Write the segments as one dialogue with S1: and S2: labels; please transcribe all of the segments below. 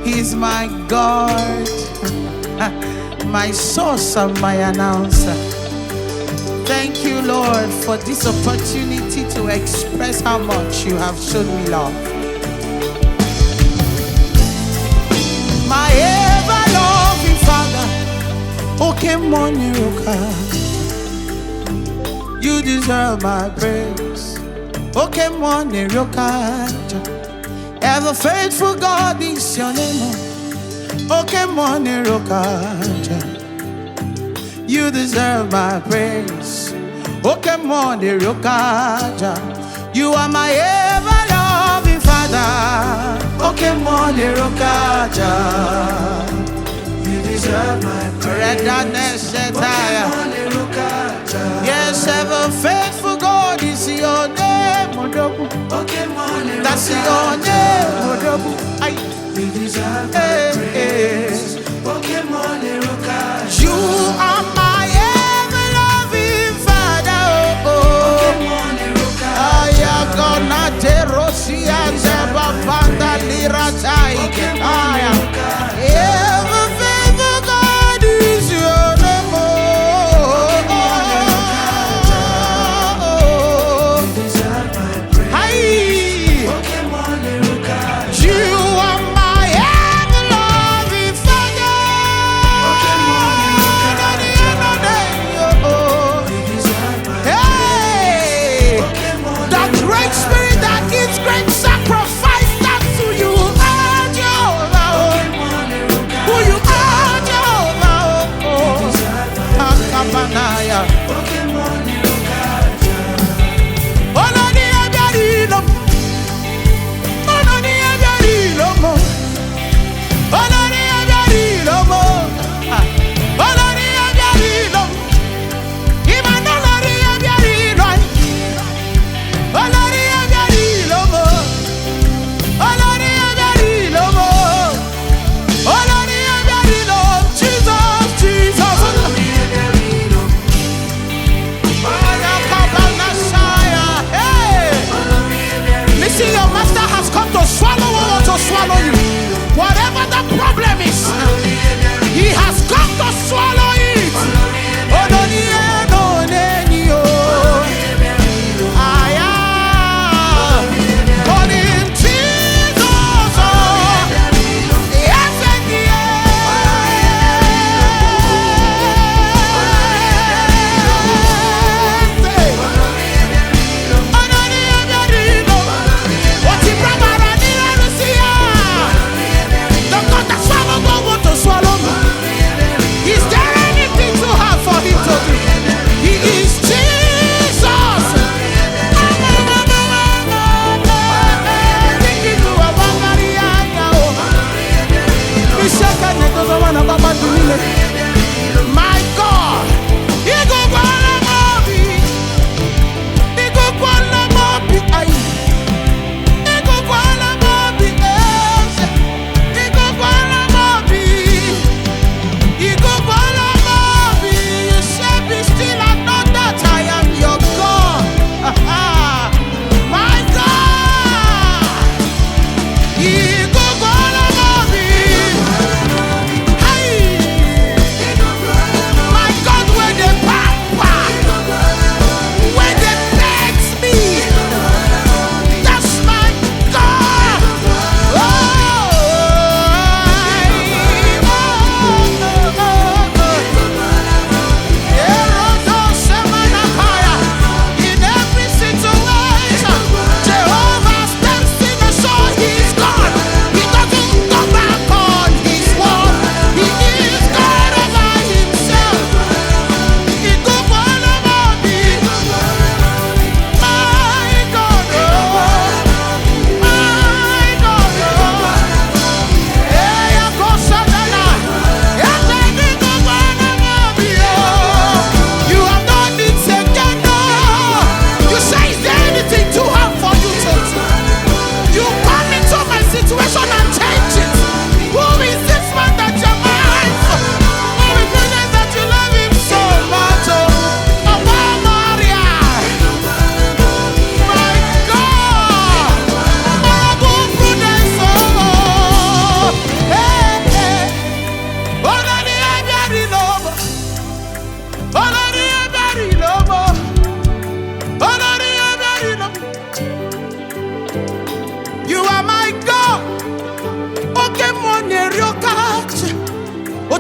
S1: He's my God, my source and my announcer. Thank you, Lord, for this opportunity to express how much you have shown me love. My ever-loving Father, Oke Mmuo Neri Oke, you deserve my praise. Oke Mmuo Neri Oke, ever faithful God is your name. Oke Mmuo Neri Oke, you deserve my praise. Oke Mmuo Neri Oke, you are my ever-loving Father. Oke Mmuo Neri Oke, you deserve my praise. Yes, ever faithful God is your name. That's your name. You deserve my praise. Oke Mmuo Neri Oke, you are my ever-loving Father. Oke Mmuo Neri Oke, I am gonna terosia zeba panda lira tai. Ever faithful God is your name. You deserve my praise. Oke Mmuo Neri Oke, you are my ever-loving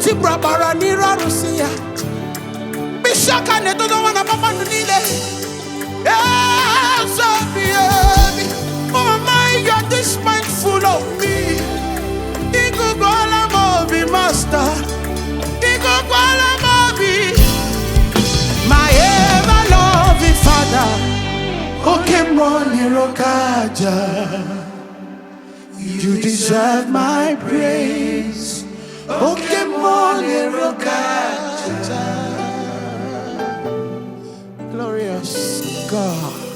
S1: Tibra Baranira Rusia. Bishaka Neto don't want to papa to Nile. Yes, oh my God, this mind full of me. Igo Gola Mobi Master. Igo Gola Mobi. My ever loving Father. Oke Mmuo Neri Oke. You deserve my praise. Oke Mmuo Neri Oke. Glorious God.